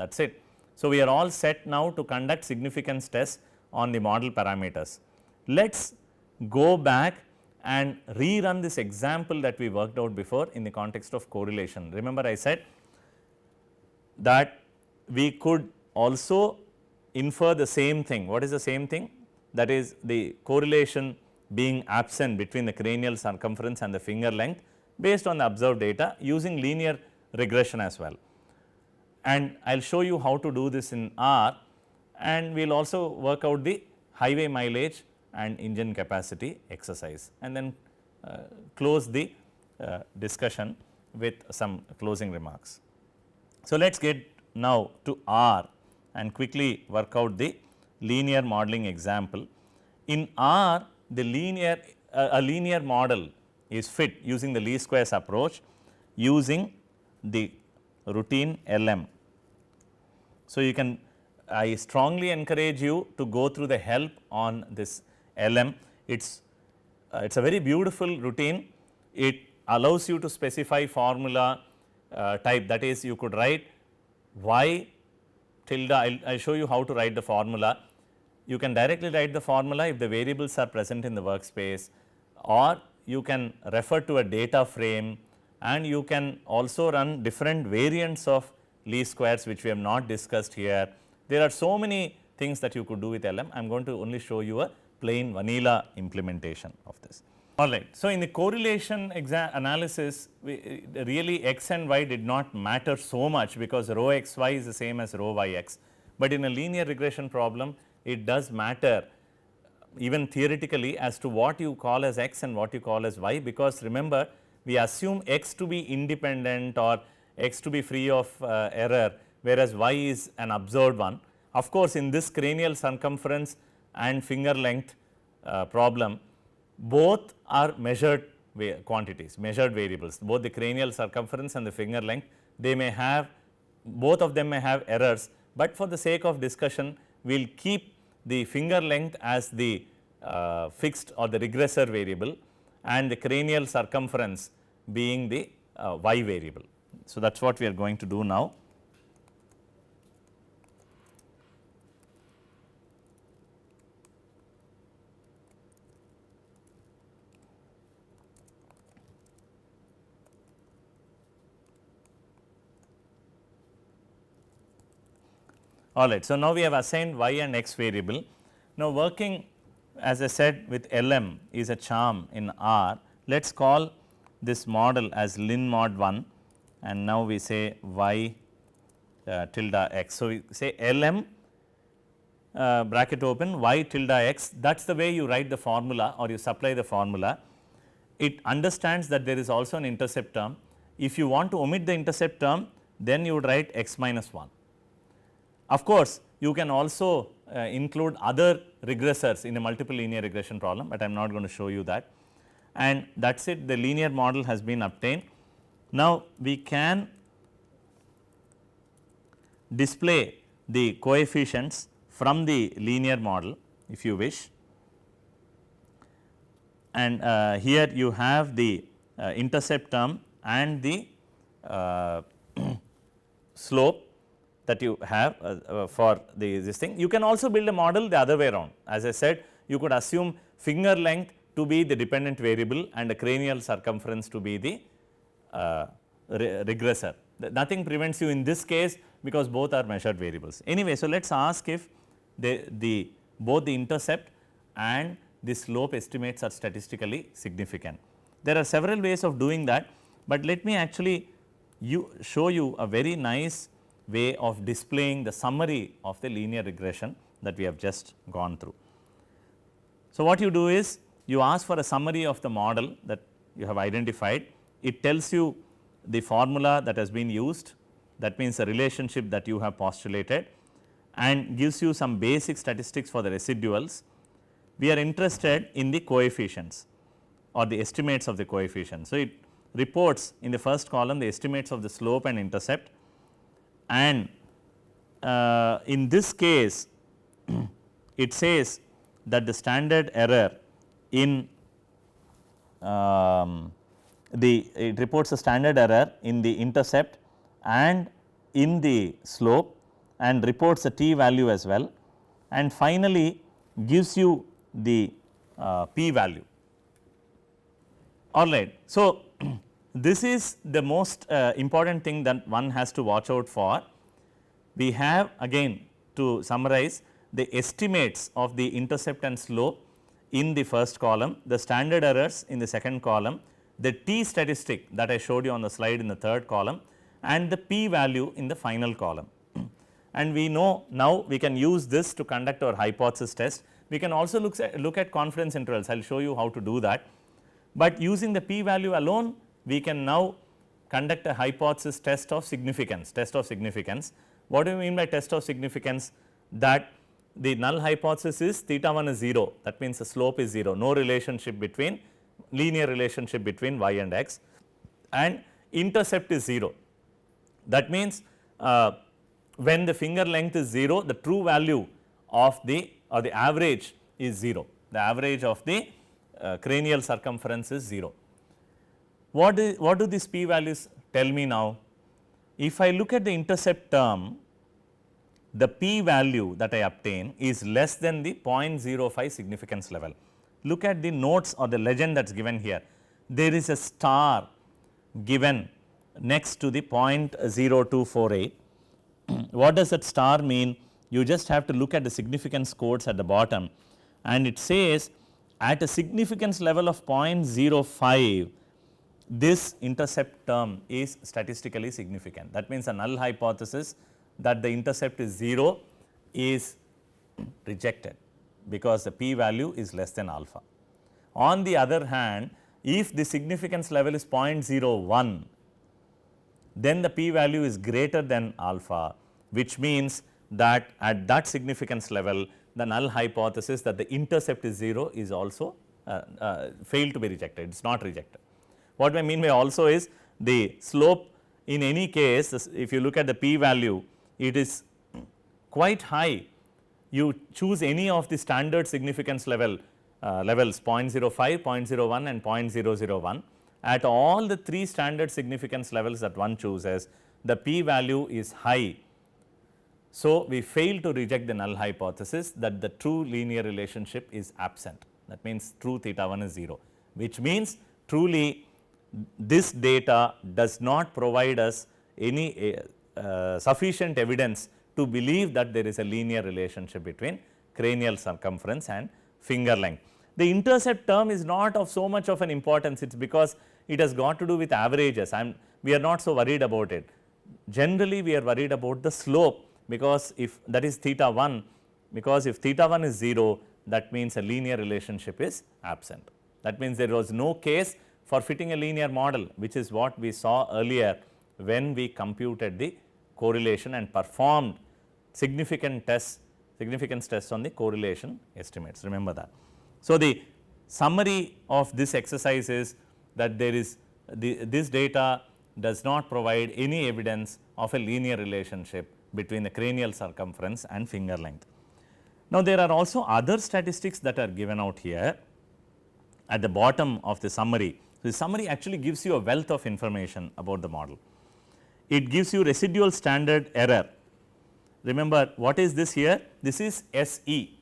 that is it. So, we are all set now to conduct significance tests on the model parameters. Let us go back and rerun this example that we worked out before in the context of correlation. Remember I said that we could also infer the same thing. What is the same thing? That is the correlation being absent between the cranial circumference and the finger length based on the observed data using linear regression as well. And I will show you how to do this in R, and we will also work out the highway mileage and engine capacity exercise, and then close the discussion with some closing remarks. So, let us get now to R and quickly work out the linear modeling example. In R, the a linear model is fit using the least squares approach using the routine LM. So, you can, I strongly encourage you to go through the help on this LM. It's a very beautiful routine. It allows you to specify formula type, that is, you could write y tilde. I'll show you how to write the formula. You can directly write the formula if the variables are present in the workspace, or you can refer to a data frame, and you can also run different variants of least squares which we have not discussed here. There are so many things that you could do with LM. I am going to only show you a plain vanilla implementation of this. Alright. So, in the correlation analysis, really x and y did not matter so much because rho xy is the same as rho yx, but in a linear regression problem it does matter even theoretically as to what you call as x and what you call as y, because remember we assume x to be independent or x to be free of error, whereas y is an observed one. Of course, in this cranial circumference and finger length problem, both are measured quantities, measured variables, both the cranial circumference and the finger length. They may have, both of them may have errors, but for the sake of discussion we will keep the finger length as the fixed or the regressor variable and the cranial circumference being the y variable. So, that is what we are going to do now. Alright. So, now we have assigned y and x variable. Now, working as I said with LM is a charm in R. Let us call this model as lin mod 1, and now we say y tilde x. So, we say LM bracket open y tilde x, that is the way you write the formula or you supply the formula. It understands that there is also an intercept term. If you want to omit the intercept term, then you would write x minus 1. Of course, you can also include other regressors in a multiple linear regression problem, but I am not going to show you that. And that is it, the linear model has been obtained. Now, we can display the coefficients from the linear model if you wish, and here you have the intercept term and the slope that you have for this thing. You can also build a model the other way around. As I said, you could assume finger length to be the dependent variable and the cranial circumference to be the regressor. Nothing prevents you in this case because both are measured variables. Anyway, so let us ask if both the intercept and the slope estimates are statistically significant. There are several ways of doing that, but let me actually show you a very nice way of displaying the summary of the linear regression that we have just gone through. So, what you do is you ask for a summary of the model that you have identified. It tells you the formula that has been used, that means the relationship that you have postulated, and gives you some basic statistics for the residuals. We are interested in the coefficients or the estimates of the coefficients. So, it reports in the first column the estimates of the slope and intercept, and in this case it says that the standard error in it reports a standard error in the intercept and in the slope and reports a t value as well, and finally gives you the p value. Alright. So, this is the most important thing that one has to watch out for. We have again to summarize the estimates of the intercept and slope in the first column, the standard errors in the second column, the t statistic that I showed you on the slide in the third column, and the p value in the final column. And we know now we can use this to conduct our hypothesis test. We can also look at confidence intervals. I will show you how to do that. But using the p value alone, we can now conduct a hypothesis test of significance. What do you mean by test of significance? That the null hypothesis is theta 1 is 0, that means the slope is 0, no relationship between linear relationship between y and x, and intercept is 0. That means when the finger length is 0, the true value of the average is 0, the average of the cranial circumference is 0. What do these p values tell me now? If I look at the intercept term, the p value that I obtain is less than the 0.05 significance level. Look at the notes or the legend that is given here. There is a star given next to the 0.0248. What does that star mean? You just have to look at the significance codes at the bottom, and it says at a significance level of 0.05, this intercept term is statistically significant. That means, a null hypothesis that the intercept is 0 is rejected, because the p value is less than alpha. On the other hand, if the significance level is 0.01, then the p value is greater than alpha, which means that at that significance level, the null hypothesis that the intercept is 0 is also failed to be rejected, it is not rejected. What I mean by also is the slope in any case, if you look at the p value, it is quite high. You choose any of the standard significance levels 0.05, 0.01 and 0.001. At all the 3 standard significance levels that one chooses, the p value is high. So, we fail to reject the null hypothesis that the true linear relationship is absent. That means, true theta 1 is 0, which means truly this data does not provide us any sufficient evidence to believe that there is a linear relationship between cranial circumference and finger length. The intercept term is not of so much of an importance, it is because it has got to do with averages, and we are not so worried about it. Generally, we are worried about the slope, because if that is theta 1, because if theta 1 is 0, that means a linear relationship is absent. That means, there was no case for fitting a linear model, which is what we saw earlier when we computed the correlation and performed significance tests on the correlation estimates, remember that. So, the summary of this exercise is that there is this data does not provide any evidence of a linear relationship between the cranial circumference and finger length. Now, there are also other statistics that are given out here at the bottom of the summary. So, the summary actually gives you a wealth of information about the model. It gives you residual standard error. Remember, what is this here? This is SE.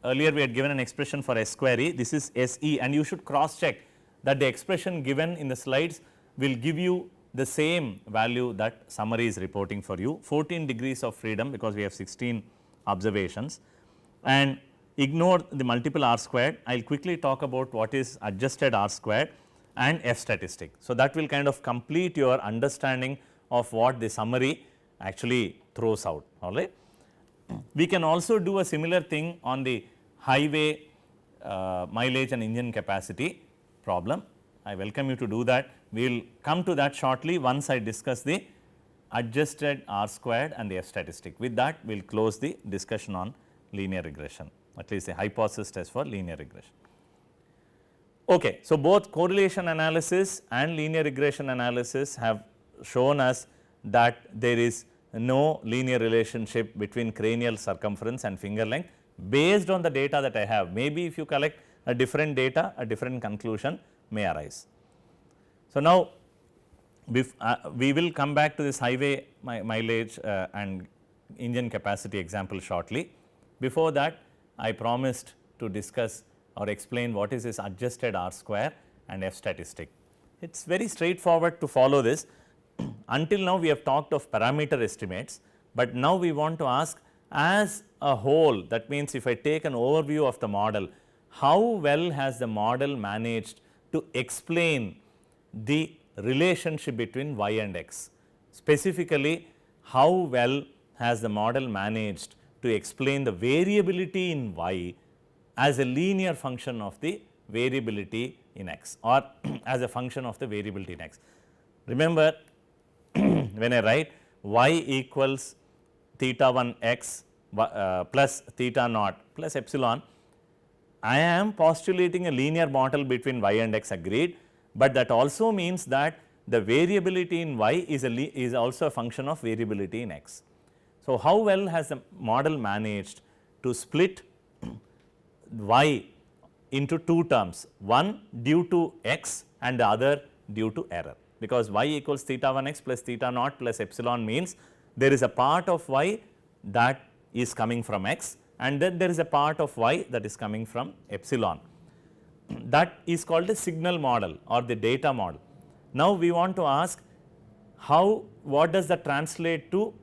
Earlier we had given an expression for S square E, this is SE, and you should cross check that the expression given in the slides will give you the same value that summary is reporting for you, 14 degrees of freedom, because we have 16 observations, and ignore the multiple R squared. I will quickly talk about what is adjusted R squared and F statistic. So, that will kind of complete your understanding of what the summary actually throws out, all right. We can also do a similar thing on the highway mileage and engine capacity problem. I welcome you to do that. We will come to that shortly once I discuss the adjusted R squared and the F statistic. With that, we will close the discussion on linear regression, at least the hypothesis test for linear regression. Okay. So, both correlation analysis and linear regression analysis have shown us that there is no linear relationship between cranial circumference and finger length based on the data that I have. Maybe if you collect a different data, a different conclusion may arise. So, now we will come back to this highway mileage and engine capacity example shortly. Before that, I promised to discuss or explain what is this adjusted R square and F statistic. It is very straightforward to follow this. Until now we have talked of parameter estimates, but now we want to ask as a whole, that means if I take an overview of the model, how well has the model managed to explain the relationship between y and x. Specifically, how well has the model managed to explain the variability in y as a linear function of the variability in x or as a function of the variability in x. Remember, when I write y equals theta 1 x plus theta naught plus epsilon, I am postulating a linear model between y and x, agreed, but that also means that the variability in y is also a function of variability in x. So, how well has the model managed to split y into two terms, one due to x and the other due to error, because y equals theta 1 x plus theta naught plus epsilon means there is a part of y that is coming from x and then there is a part of y that is coming from epsilon. That is called a signal model or the data model. Now, we want to ask what does that translate to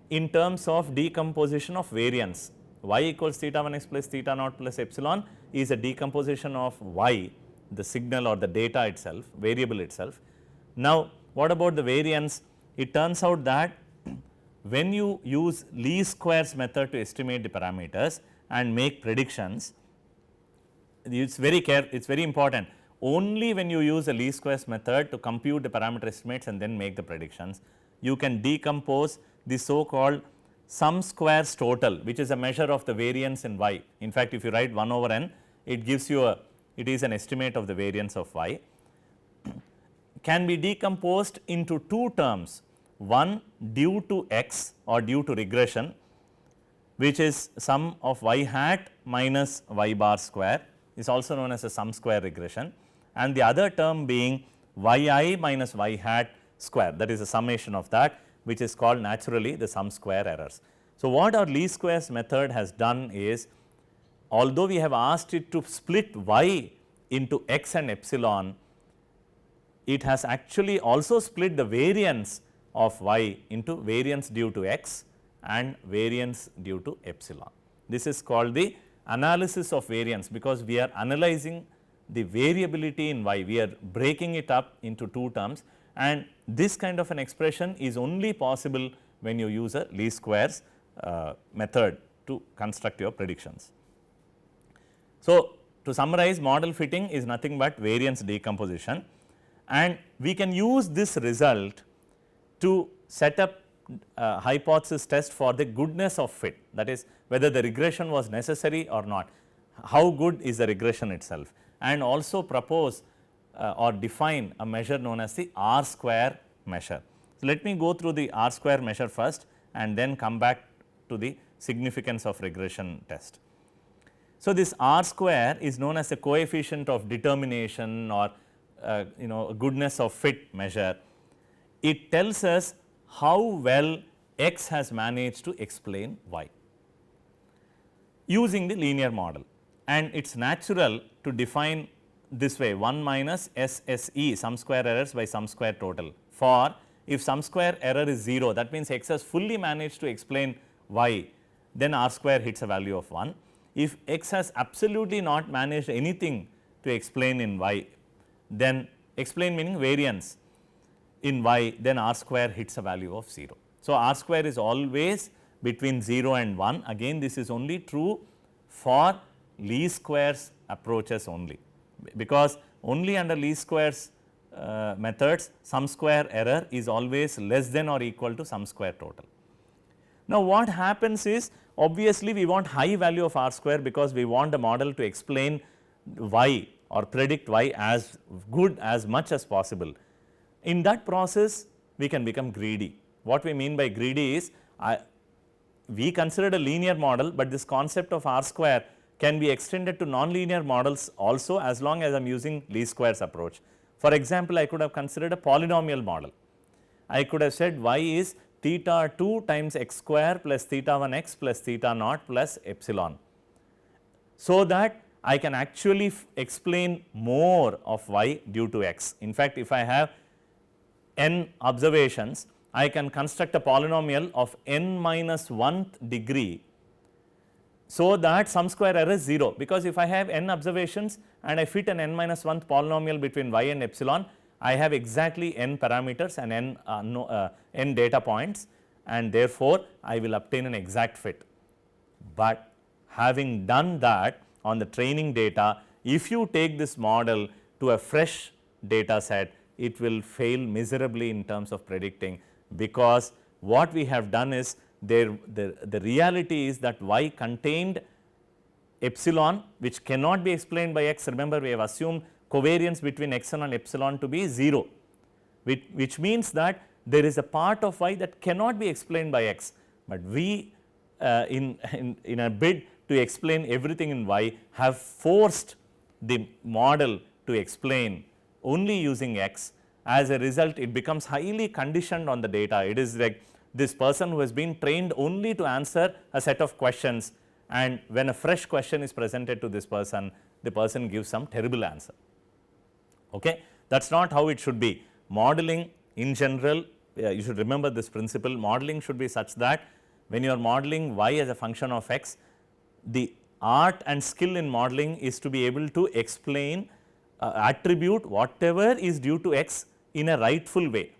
in terms of decomposition of variance. Y equals theta 1 x plus theta naught plus epsilon is a decomposition of y, the signal or the data itself, variable itself. Now, what about the variance? It turns out that when you use least squares method to estimate the parameters and make predictions, it's very important. Only when you use a least squares method to compute the parameter estimates and then make the predictions, you can decompose the so called sum squares total, which is a measure of the variance in y. In fact, if you write 1 over n, it gives you it is an estimate of the variance of y, can be decomposed into two terms, one due to x or due to regression, which is sum of y hat minus y bar square, is also known as a sum square regression, and the other term being yi minus y hat square, that is a summation of that, which is called naturally the sum square errors. So, what our least squares method has done is, although we have asked it to split y into x and epsilon, it has actually also split the variance of y into variance due to x and variance due to epsilon. This is called the analysis of variance, because we are analyzing the variability in y, we are breaking it up into two terms, and this kind of an expression is only possible when you use a least squares method to construct your predictions. So, to summarize, model fitting is nothing but variance decomposition, and we can use this result to set up a hypothesis test for the goodness of fit, that is whether the regression was necessary or not, how good is the regression itself, and also propose or define a measure known as the R square measure. So, let me go through the R square measure first and then come back to the significance of regression test. So, this R square is known as a coefficient of determination or goodness of fit measure. It tells us how well x has managed to explain y using the linear model, and it is natural to define this way 1 minus SSE, sum square errors by sum square total, for if sum square error is 0, that means x has fully managed to explain y, then R square hits a value of 1. If x has absolutely not managed anything to explain in y, then explain meaning variance in y, then R square hits a value of 0. So, R square is always between 0 and 1, again this is only true for least squares approaches only, because only under least squares methods sum square error is always less than or equal to sum square total. Now, what happens is, obviously we want high value of R square, because we want the model to explain y or predict y as good as much as possible. In that process we can become greedy. What we mean by greedy is, we considered a linear model, but this concept of R square can be extended to non-linear models also, as long as I am using least squares approach. For example, I could have considered a polynomial model. I could have said y is theta 2 times x square plus theta 1 x plus theta naught plus epsilon, so that I can actually explain more of y due to x. In fact, if I have n observations, I can construct a polynomial of n minus 1th degree, so that sum square error is 0, because if I have n observations and I fit an n minus 1th polynomial between y and epsilon, I have exactly n parameters and n data points, and therefore, I will obtain an exact fit. But having done that on the training data, if you take this model to a fresh data set, it will fail miserably in terms of predicting, because what we have done is the reality is that y contained epsilon, which cannot be explained by x. Remember, we have assumed covariance between x and epsilon to be 0, which means that there is a part of y that cannot be explained by x, but we in a bid to explain everything in y have forced the model to explain only using x. As a result, it becomes highly conditioned on the data. It is like this person who has been trained only to answer a set of questions, and when a fresh question is presented to this person, the person gives some terrible answer. Okay? That is not how it should be. Modeling in general, you should remember this principle. Modeling should be such that when you are modeling y as a function of x, the art and skill in modeling is to be able to explain, attribute whatever is due to x in a rightful way.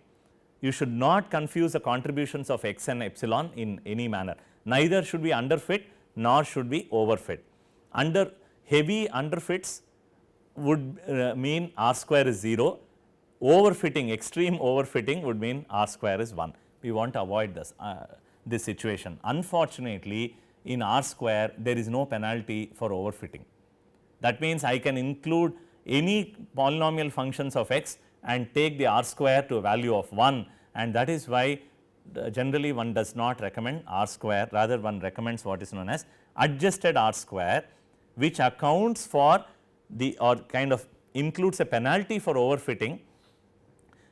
You should not confuse the contributions of x and epsilon in any manner. Neither should be underfit nor should be overfit. Heavy underfits would mean r square is 0. Overfitting, extreme overfitting would mean r square is 1. We want to avoid this situation. Unfortunately, in r square there is no penalty for overfitting. That means I can include any polynomial functions of x and take the r square to a value of 1, and that is why generally one does not recommend r square, rather one recommends what is known as adjusted r square, which accounts for the, or kind of includes a penalty for overfitting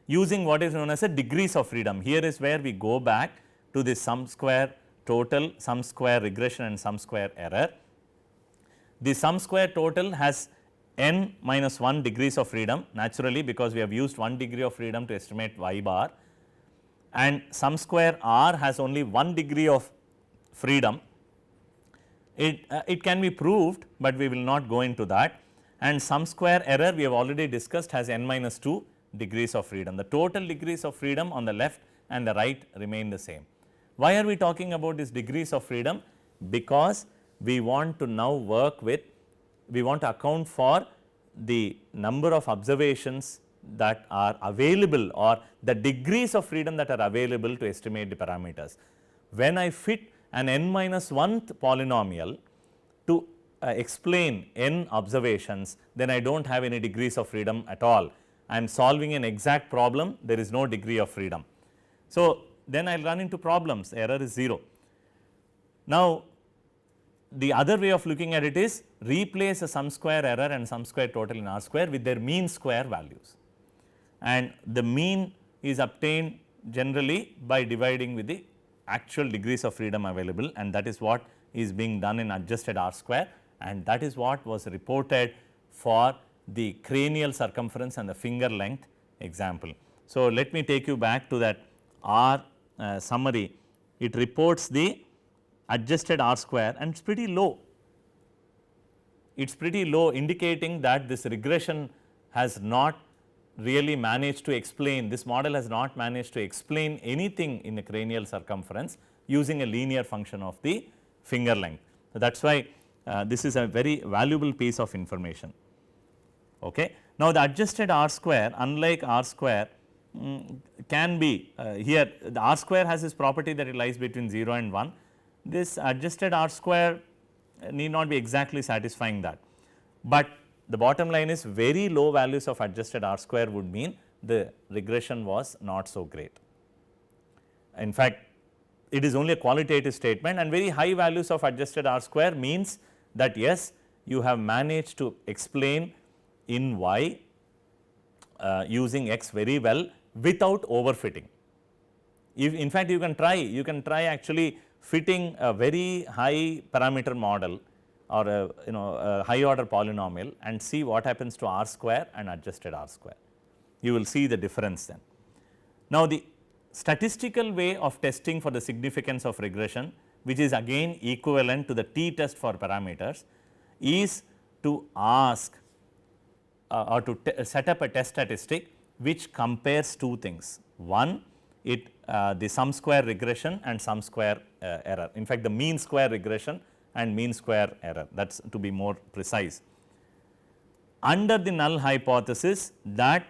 using what is known as a degrees of freedom. Here is where we go back to the sum square total, sum square regression and sum square error. The sum square total has n minus 1 degrees of freedom, naturally, because we have used 1 degree of freedom to estimate y bar, and sum square r has only 1 degree of freedom. It can be proved, but we will not go into that, and sum square error we have already discussed has n minus 2 degrees of freedom. The total degrees of freedom on the left and the right remain the same. Why are we talking about these degrees of freedom? Because we want to now work with, we want to account for the number of observations that are available, or the degrees of freedom that are available to estimate the parameters. When I fit an n minus 1th polynomial to explain n observations, then I do not have any degrees of freedom at all. I am solving an exact problem, there is no degree of freedom. So, then I will run into problems, error is 0. Now, the other way of looking at it is replace a sum square error and sum square total in R square with their mean square values, and the mean is obtained generally by dividing with the actual degrees of freedom available, and that is what is being done in adjusted R square, and that is what was reported for the cranial circumference and the finger length example. So, let me take you back to that R summary. It reports the adjusted R square and it is pretty low. It is pretty low, indicating that this regression has not really managed to explain, this model has not managed to explain anything in the cranial circumference using a linear function of the finger length. So, that is why this is a very valuable piece of information. Okay. Now, the adjusted R square, unlike R square, can be here the R square has this property that it lies between 0 and 1. This adjusted R square need not be exactly satisfying that, but the bottom line is very low values of adjusted R square would mean the regression was not so great. In fact, it is only a qualitative statement, and very high values of adjusted R square means that yes, you have managed to explain in y using x very well without overfitting. If in fact you can try actually fitting a very high parameter model or a high order polynomial and see what happens to R square and adjusted R square. You will see the difference then. Now, the statistical way of testing for the significance of regression, which is again equivalent to the t test for parameters, is to ask or to set up a test statistic which compares two things. One, the sum square regression and sum square error. In fact, the mean square regression and mean square error, that is to be more precise. Under the null hypothesis that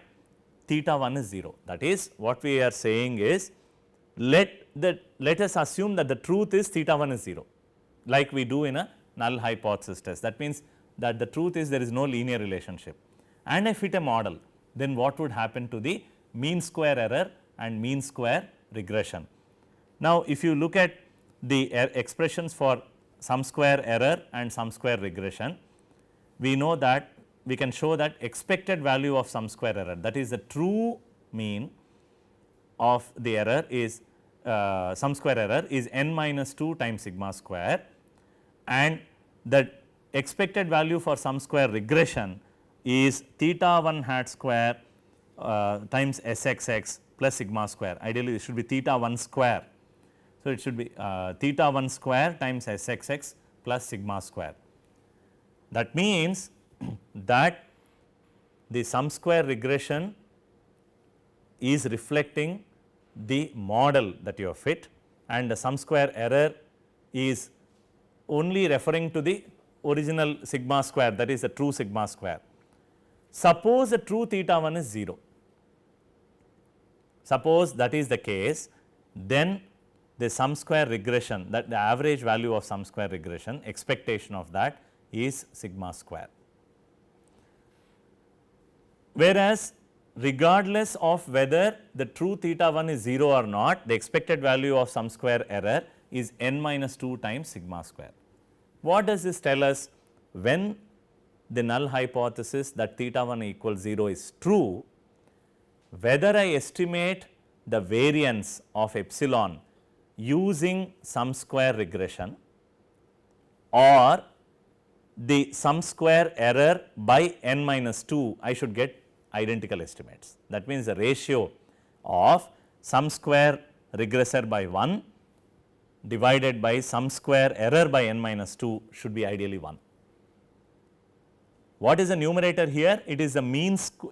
theta 1 is 0. That is, what we are saying is, let us assume that the truth is theta 1 is 0, like we do in a null hypothesis test. That means that the truth is there is no linear relationship, and I fit a model, then what would happen to the mean square error and mean square regression. Now, if you look at the expressions for sum square error and sum square regression, we know that we can show that expected value of sum square error, that is the true mean of the error is sum square error is n minus 2 times sigma square, and the expected value for sum square regression is theta 1 hat square times sxx plus sigma square. Ideally, it should be theta 1 square. So, it should be theta 1 square times sxx plus sigma square. That means that the sum square regression is reflecting the model that you have fit, and the sum square error is only referring to the original sigma square, that is the true sigma square. Suppose the true theta 1 is 0. Suppose that is the case, then the sum square regression, that the average value of sum square regression, expectation of that is sigma square. Whereas, regardless of whether the true theta 1 is 0 or not, the expected value of sum square error is n minus 2 times sigma square. What does this tell us? When the null hypothesis that theta 1 equals 0 is true, whether I estimate the variance of epsilon using sum square regression or the sum square error by n minus 2, I should get identical estimates. That means, the ratio of sum square regressor by 1 divided by sum square error by n minus 2 should be ideally 1. What is the numerator here? It is the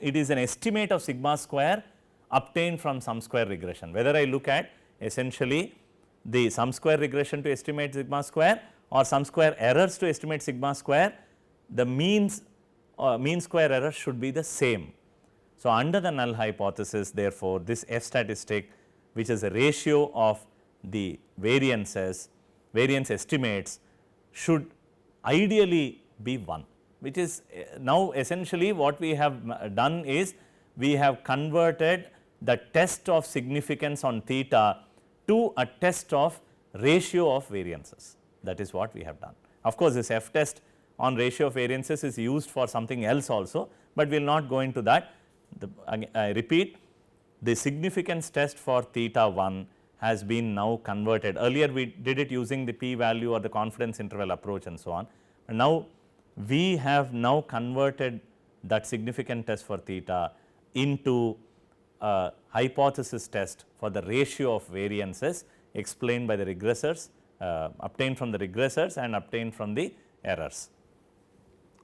it is an estimate of sigma square obtained from sum square regression. Whether I look at essentially the sum square regression to estimate sigma square or sum square errors to estimate sigma square, the mean square error should be the same. So, under the null hypothesis, therefore, this F statistic, which is a ratio of the variance estimates, should ideally be 1, which is now essentially what we have done is we have converted the test of significance on theta to a test of ratio of variances. That is what we have done. Of course, this F test on ratio of variances is used for something else also, but we will not go into that. I repeat, the significance test for theta 1 has been now converted. Earlier we did it using the p value or the confidence interval approach and so on, and now we have now converted that significant test for theta into a hypothesis test for the ratio of variances explained by the regressors, obtained from the regressors and obtained from the errors.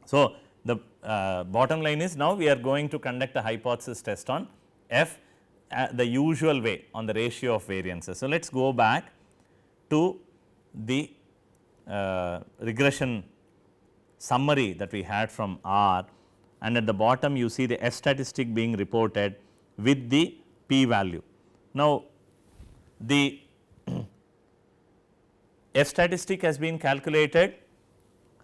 So, the bottom line is, now we are going to conduct a hypothesis test on F the usual way on the ratio of variances. So, let us go back to the regression summary that we had from R, and at the bottom you see the F statistic being reported with the p value. Now, the F statistic has been calculated,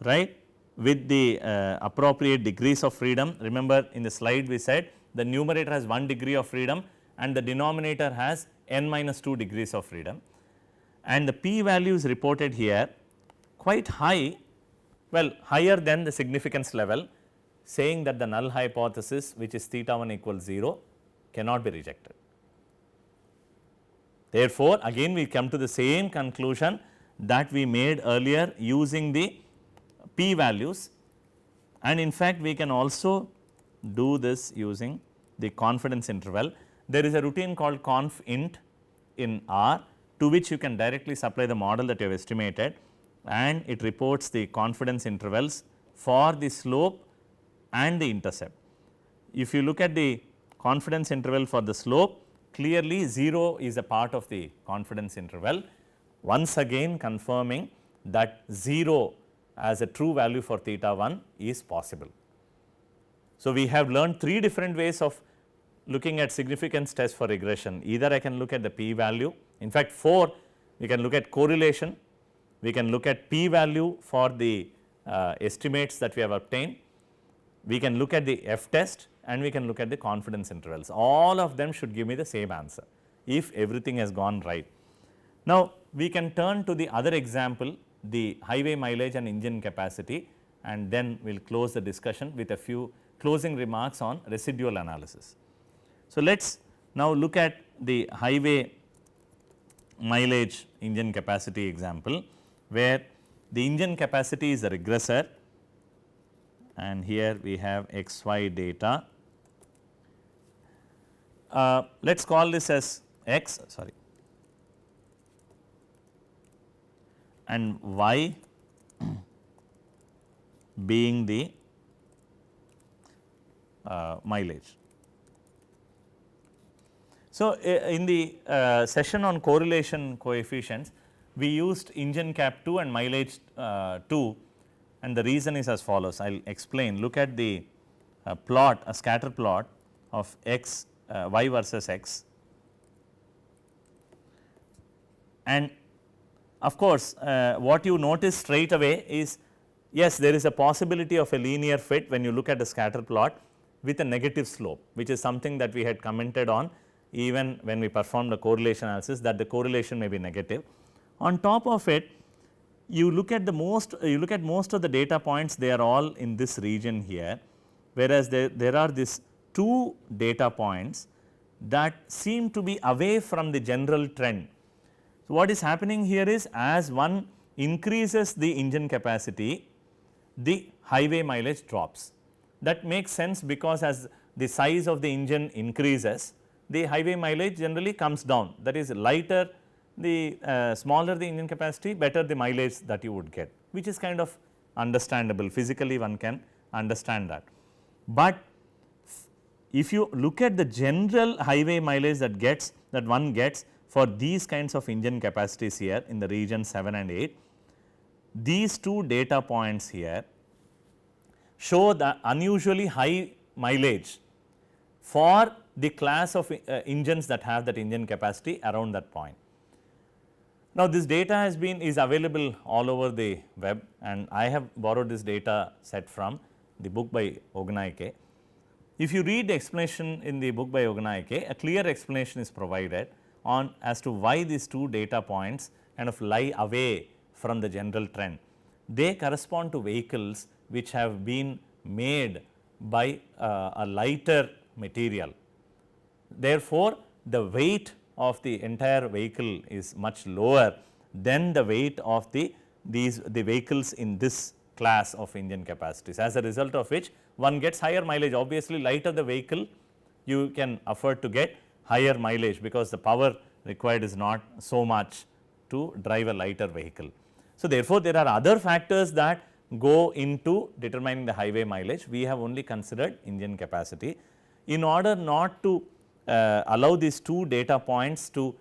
right, with the appropriate degrees of freedom. Remember, in the slide we said the numerator has 1 degree of freedom and the denominator has n minus 2 degrees of freedom, and the p value is reported here quite high, well, higher than the significance level, saying that the null hypothesis, which is theta 1 equals 0, cannot be rejected. Therefore, again we come to the same conclusion that we made earlier using the p values, and in fact we can also do this using the confidence interval. There is a routine called conf int in R, to which you can directly supply the model that you have estimated, and it reports the confidence intervals for the slope and the intercept. If you look at the confidence interval for the slope, clearly 0 is a part of the confidence interval, once again confirming that 0 as a true value for theta 1 is possible. So, we have learned 3 different ways of looking at significance test for regression. Either I can look at the p value, in fact 4, we can look at correlation, we can look at p value for the estimates that we have obtained, we can look at the f test, and we can look at the confidence intervals. All of them should give me the same answer if everything has gone right. Now, we can turn to the other example, the highway mileage and engine capacity, and then we will close the discussion with a few closing remarks on residual analysis. So, let us now look at the highway mileage engine capacity example, where the engine capacity is a regressor, and here we have xy data. Let us call this as x, sorry, and y being the mileage. So, in the session on correlation coefficients, we used engine cap 2 and mileage 2, and the reason is as follows. I will explain. Look at the plot, a scatter plot of x, y versus x, and of course, what you notice straight away is, yes, there is a possibility of a linear fit when you look at a scatter plot with a negative slope, which is something that we had commented on even when we performed the correlation analysis, that the correlation may be negative. On top of it, you look at most of the data points, they are all in this region here, whereas there are these 2 data points that seem to be away from the general trend. So, what is happening here is, as one increases the engine capacity, the highway mileage drops. That makes sense, because as the size of the engine increases, the highway mileage generally comes down. That is, lighter the smaller the engine capacity, better the mileage that you would get, which is kind of understandable. Physically one can understand that. But if you look at the general highway mileage that one gets for these kinds of engine capacities here in the region 7 and 8, these 2 data points here show the unusually high mileage for the class of engines that have that engine capacity around that point. Now, this data is available all over the web, and I have borrowed this data set from the book by Oganaike. If you read the explanation in the book by Oganaike, a clear explanation is provided on as to why these 2 data points kind of lie away from the general trend. They correspond to vehicles which have been made by a lighter material. Therefore, the weight of the entire vehicle is much lower than the weight of the vehicles in this class of engine capacities, as a result of which one gets higher mileage. Obviously, lighter the vehicle, you can afford to get higher mileage, because the power required is not so much to drive a lighter vehicle. So, therefore, there are other factors that go into determining the highway mileage. We have only considered engine capacity. In order not to allow these 2 data points to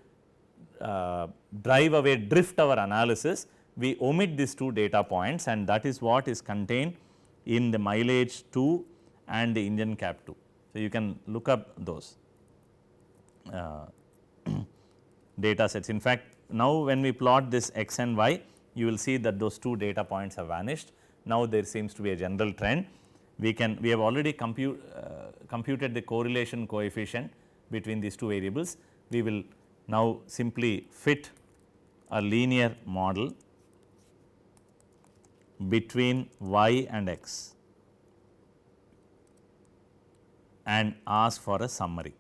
drift our analysis, we omit these 2 data points, and that is what is contained in the mileage 2 and the engine cap 2. So, you can look up those data sets. In fact, now when we plot this x and y, you will see that those 2 data points have vanished. Now, there seems to be a general trend. We have already computed the correlation coefficient between these 2 variables. We will now simply fit a linear model between y and x and ask for a summary.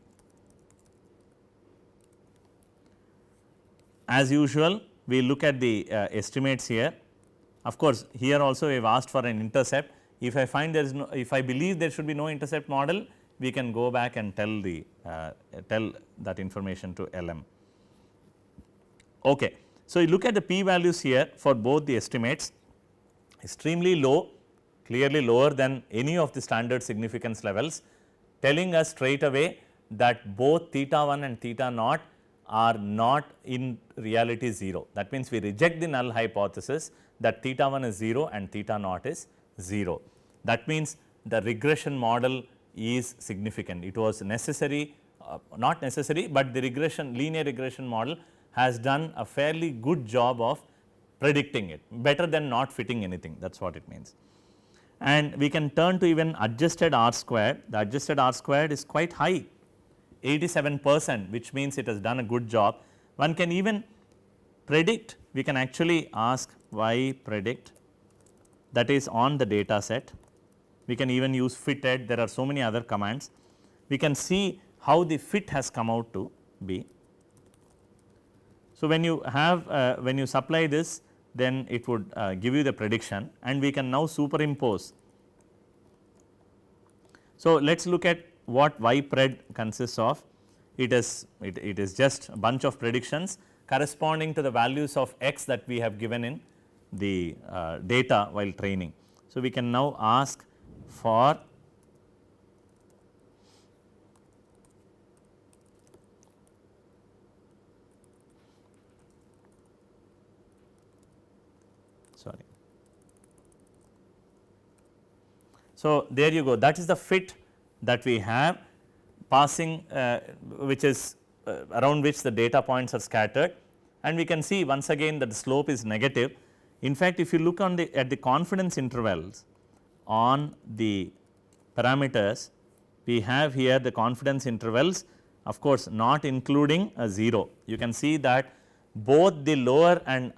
as usual we look at the estimates here. Of course, here also we have asked for an intercept. If I find there is no, if I believe there should be no intercept model, we can go back and tell the tell that information to LM. Okay. So, you look at the p values here for both the estimates, extremely low, clearly lower than any of the standard significance levels, telling us straight away that both theta 1 and theta naught are not in reality 0. That means, we reject the null hypothesis that theta 1 is 0 and theta naught is 0. That means, the regression model is significant. It was necessary, not necessary, but the linear regression model has done a fairly good job of predicting it, better than not fitting anything, that is what it means. And we can turn to even adjusted R squared. The adjusted R squared is quite high, 87%, which means it has done a good job. One can even predict, we can actually ask why predict, that is on the data set. We can even use fitted, there are so many other commands. We can see how the fit has come out to be. So, when you have when you supply this, then it would give you the prediction, and we can now superimpose. So, let us look at what ypred consists of. It is just a bunch of predictions corresponding to the values of x that we have given in the data while training. So, we can now ask for sorry. So, there you go, that is the fit that we have passing which is around which the data points are scattered, and we can see once again that the slope is negative. In fact, if you look on the at the confidence intervals on the parameters, we have here the confidence intervals, of course, not including a 0. You can see that both the lower and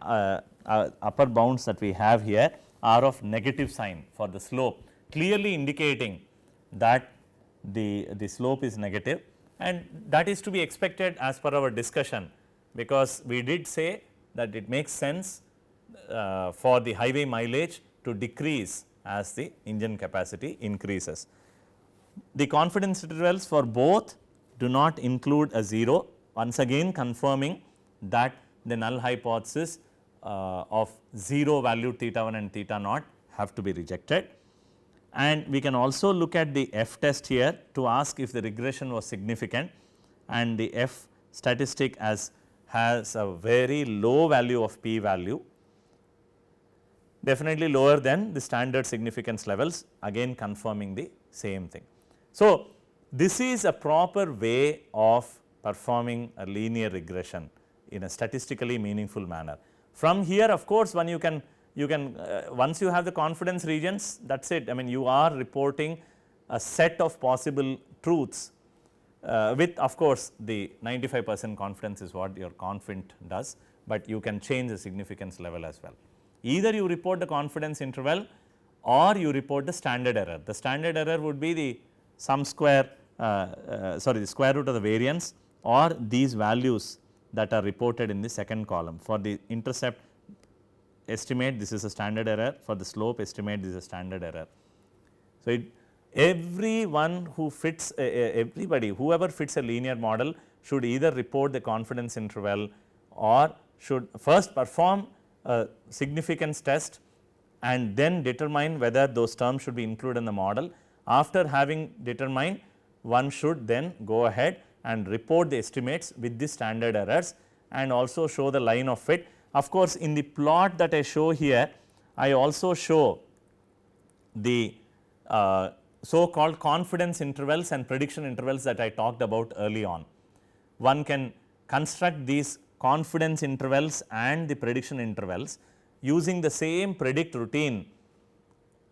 upper bounds that we have here are of negative sign for the slope, clearly indicating that the slope is negative, and that is to be expected as per our discussion, because we did say that it makes sense for the highway mileage to decrease as the engine capacity increases. The confidence intervals for both do not include a 0, once again confirming that the null hypothesis of 0 valued theta 1 and theta naught have to be rejected. And we can also look at the F test here to ask if the regression was significant, and the F statistic has a very low value of p value, definitely lower than the standard significance levels, again confirming the same thing. So, this is a proper way of performing a linear regression in a statistically meaningful manner. From here, of course, when you can once you have the confidence regions, that is it. I mean, you are reporting a set of possible truths with, of course, the 95% confidence is what your confident does, but you can change the significance level as well. Either you report the confidence interval or you report the standard error. The standard error would be the sum square, the square root of the variance, or these values that are reported in the second column. For the intercept estimate, this is a standard error. For the slope estimate, this is a standard error. So, everyone who fits whoever fits a linear model should either report the confidence interval or should first perform a significance test and then determine whether those terms should be included in the model. After having determined, one should then go ahead and report the estimates with the standard errors and also show the line of fit. Of course, in the plot that I show here, I also show the so called confidence intervals and prediction intervals that I talked about early on. One can construct these confidence intervals and the prediction intervals using the same predict routine,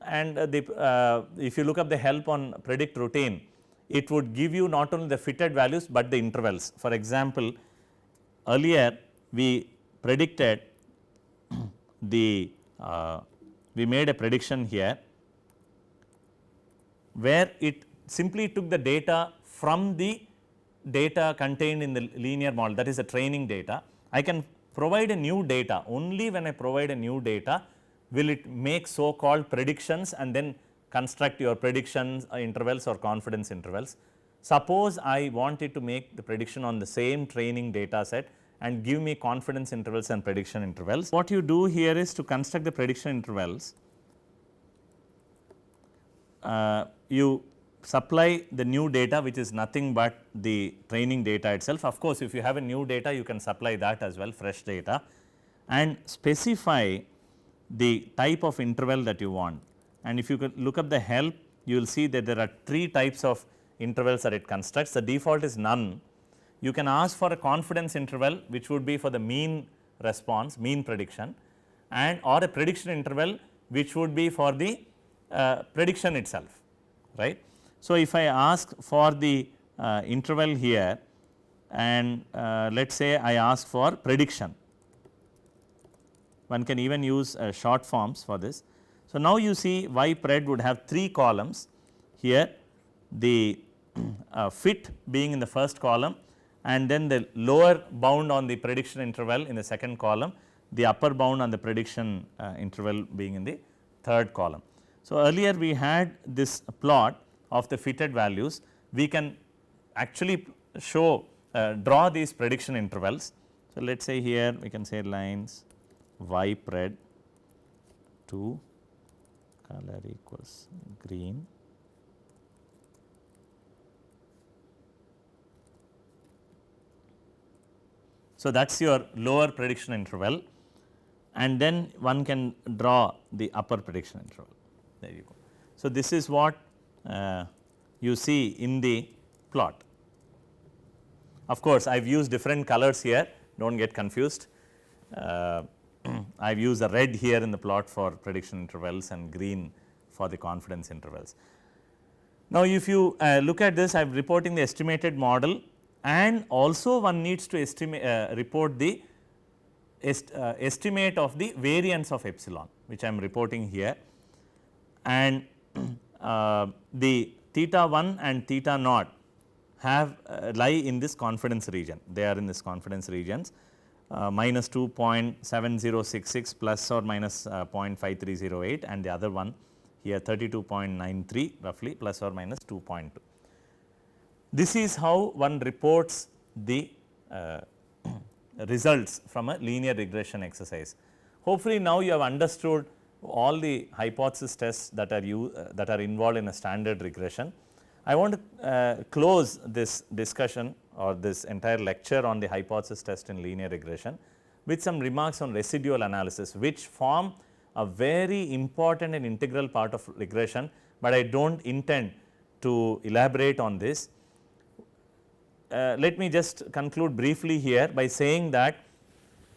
and if you look up the help on predict routine, it would give you not only the fitted values, but the intervals. For example, earlier we predicted we made a prediction here where it simply took the data from the data contained in the linear model, that is the training data. I can provide a new data, only when I provide a new data will it make so called predictions and then construct your predictions intervals or confidence intervals. Suppose I wanted to make the prediction on the same training data set and give me confidence intervals and prediction intervals. What you do here is to construct the prediction intervals, you supply the new data which is nothing but the training data itself. Of course, if you have a new data you can supply that as well, fresh data, and specify the type of interval that you want. And if you could look up the help, you will see that there are 3 types of intervals that it constructs. The default is none. You can ask for a confidence interval which would be for the mean response, mean prediction, and or a prediction interval which would be for the prediction itself, right. So, if I ask for the interval here and let us say I ask for prediction, one can even use short forms for this. So, now you see ypred would have 3 columns here, the fit being in the first column, and then the lower bound on the prediction interval in the second column, the upper bound on the prediction interval being in the third column. So, earlier we had this plot of the fitted values, we can actually show draw these prediction intervals. So, let us say here we can say lines ypred 2 color equals green, so that is your lower prediction interval, and then one can draw the upper prediction interval, there you go. So, this is what you see in the plot. Of course, I have used different colors here, do not get confused. I have used a red here in the plot for prediction intervals and green for the confidence intervals. Now, if you look at this, I am reporting the estimated model, and also one needs to estimate report the estimate of the variance of epsilon, which I am reporting here, and the theta 1 and theta naught have lie in this confidence region, they are in this confidence regions, minus 2.7066 plus or minus 0.5308, and the other one here 32.93 roughly plus or minus 2.2. This is how one reports the results from a linear regression exercise. Hopefully, now you have understood all the hypothesis tests that are involved in a standard regression. I want to close this discussion or this entire lecture on the hypothesis test in linear regression with some remarks on residual analysis, which form a very important and integral part of regression, but I do not intend to elaborate on this. Let me just conclude briefly here by saying that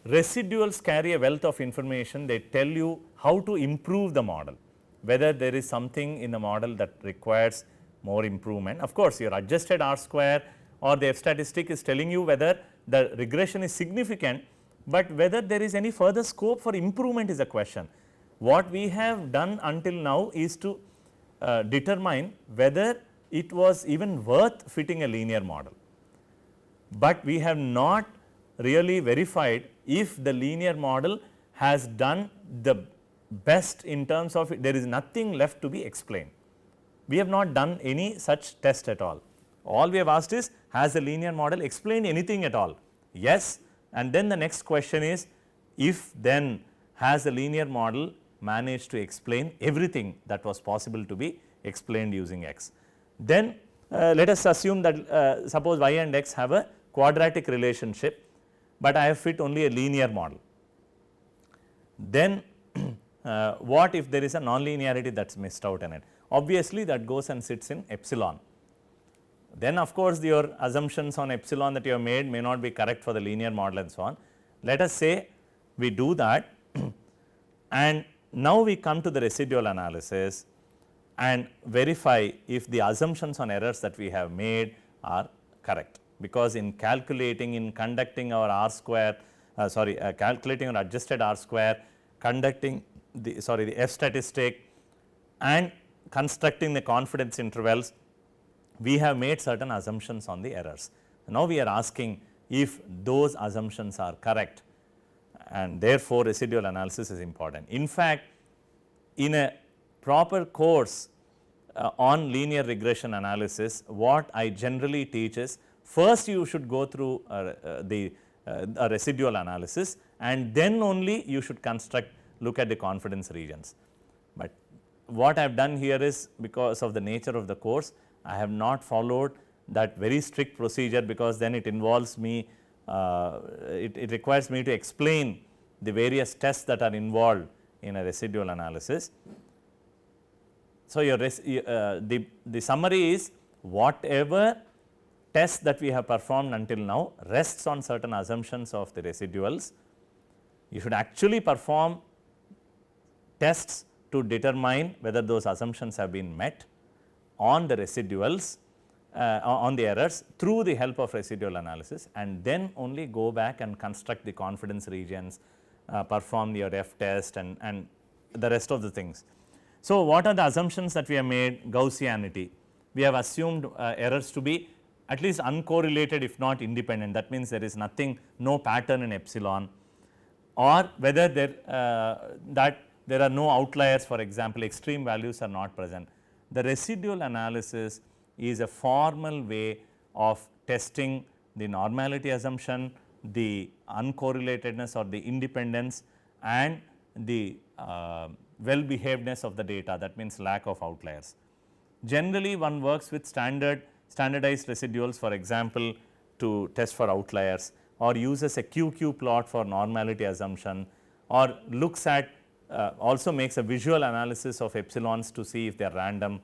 residuals carry a wealth of information. They tell you how to improve the model, whether there is something in the model that requires more improvement. Of course, your adjusted R square or the F statistic is telling you whether the regression is significant, but whether there is any further scope for improvement is a question. What we have done until now is to determine whether it was even worth fitting a linear model, but we have not really verified if the linear model has done the best in terms of there is nothing left to be explained. We have not done any such test at all. All we have asked is, has the linear model explained anything at all? Yes, and then the next question is, if then has the linear model managed to explain everything that was possible to be explained using X? Then let us assume that suppose Y and X have a quadratic relationship, but I have fit only a linear model. Then what if there is a nonlinearity that is missed out in it? Obviously, that goes and sits in epsilon. Then of course, your assumptions on epsilon that you have made may not be correct for the linear model and so on. Let us say we do that and now we come to the residual analysis and verify if the assumptions on errors that we have made are correct, because in calculating, in conducting our R square, calculating our adjusted R square, conducting the F statistic and constructing the confidence intervals, we have made certain assumptions on the errors. Now we are asking if those assumptions are correct. and therefore, residual analysis is important. In fact, in a proper course on linear regression analysis, what I generally teach is first you should go through a residual analysis, and then only you should look at the confidence regions. But what I have done here is, because of the nature of the course, I have not followed that very strict procedure, because then it involves me, it requires me to explain the various tests that are involved in a residual analysis. So, the summary is, whatever tests that we have performed until now rests on certain assumptions of the residuals. You should actually perform tests to determine whether those assumptions have been met on the residuals, on the errors, through the help of residual analysis, and then only go back and construct the confidence regions, perform your F test and the rest of the things. So, what are the assumptions that we have made? Gaussianity. We have assumed errors to be at least uncorrelated, if not independent. That means there is nothing, no pattern in epsilon, or whether that there are no outliers, for example, extreme values are not present. The residual analysis is a formal way of testing the normality assumption, the uncorrelatedness or the independence, and the well behavedness of the data, that means lack of outliers. Generally, one works with standardized residuals, for example, to test for outliers, or uses a QQ plot for normality assumption, or looks at also makes a visual analysis of epsilons to see if they are random.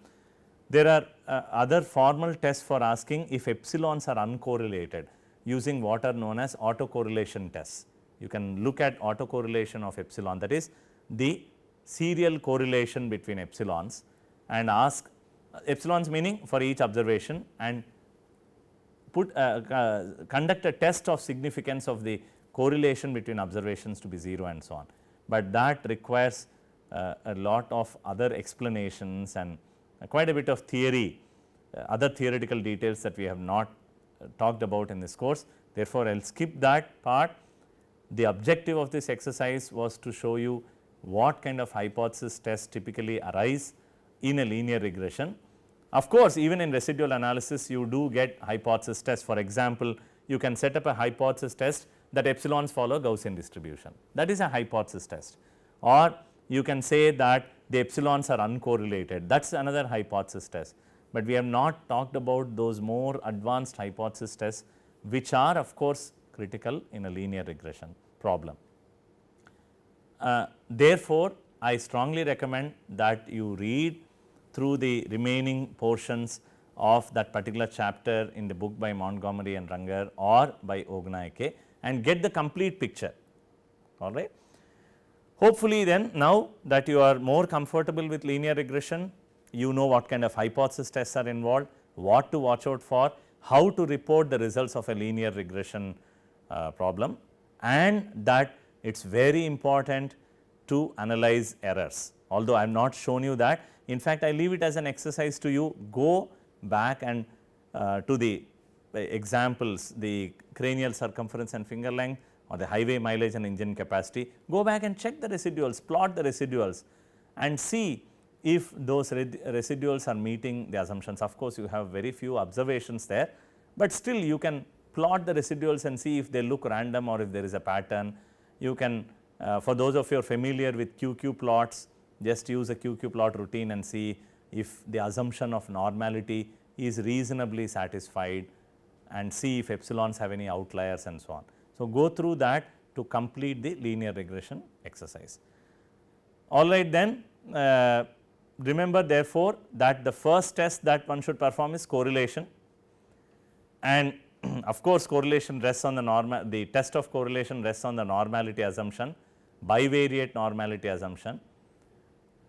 There are other formal tests for asking if epsilons are uncorrelated, using what are known as autocorrelation tests. You can look at autocorrelation of epsilon, that is the serial correlation between epsilons, and ask epsilons meaning for each observation, and conduct a test of significance of the correlation between observations to be 0 and so on. But that requires a lot of other explanations and quite a bit of theory, other theoretical details that we have not talked about in this course. Therefore, I will skip that part. The objective of this exercise was to show you what kind of hypothesis tests typically arise in a linear regression. Of course, even in residual analysis you do get hypothesis tests. For example, you can set up a hypothesis test that epsilons follow Gaussian distribution, that is a hypothesis test, or you can say that the epsilons are uncorrelated, that is another hypothesis test. But we have not talked about those more advanced hypothesis tests, which are of course critical in a linear regression problem. Therefore, I strongly recommend that you read through the remaining portions of that particular chapter in the book by Montgomery and Runger or by Ognaike, and get the complete picture. All right. Hopefully, then now that you are more comfortable with linear regression, you know what kind of hypothesis tests are involved, what to watch out for, how to report the results of a linear regression problem, and that it is very important to analyze errors. Although I have not shown you that, in fact, I leave it as an exercise to you. Go back and to the examples, the cranial circumference and finger length, or the highway mileage and engine capacity. Go back and check the residuals, plot the residuals, and see if those residuals are meeting the assumptions. Of course, you have very few observations there, but still you can plot the residuals and see if they look random or if there is a pattern. You can, for those of you who are familiar with QQ plots, just use a QQ plot routine and see if the assumption of normality is reasonably satisfied, and see if epsilons have any outliers and so on. So, go through that to complete the linear regression exercise. All right, then remember therefore that the first test that one should perform is correlation, and of course, correlation rests on the test of correlation rests on the normality assumption, bivariate normality assumption,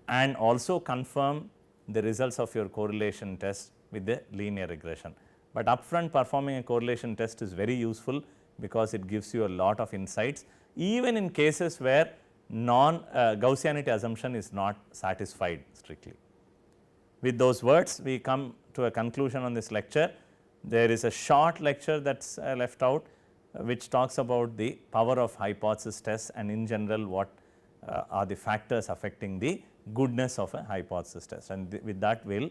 and also confirm the results of your correlation test with the linear regression. But upfront performing a correlation test is very useful, because it gives you a lot of insights, even in cases where Gaussianity assumption is not satisfied strictly. With those words, we come to a conclusion on this lecture. There is a short lecture that is left out. which talks about the power of hypothesis test and in general what are the factors affecting the goodness of a hypothesis test. And with that we will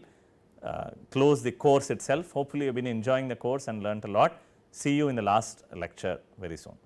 close the course itself. Hopefully you have been enjoying the course and learnt a lot. See you in the last lecture very soon.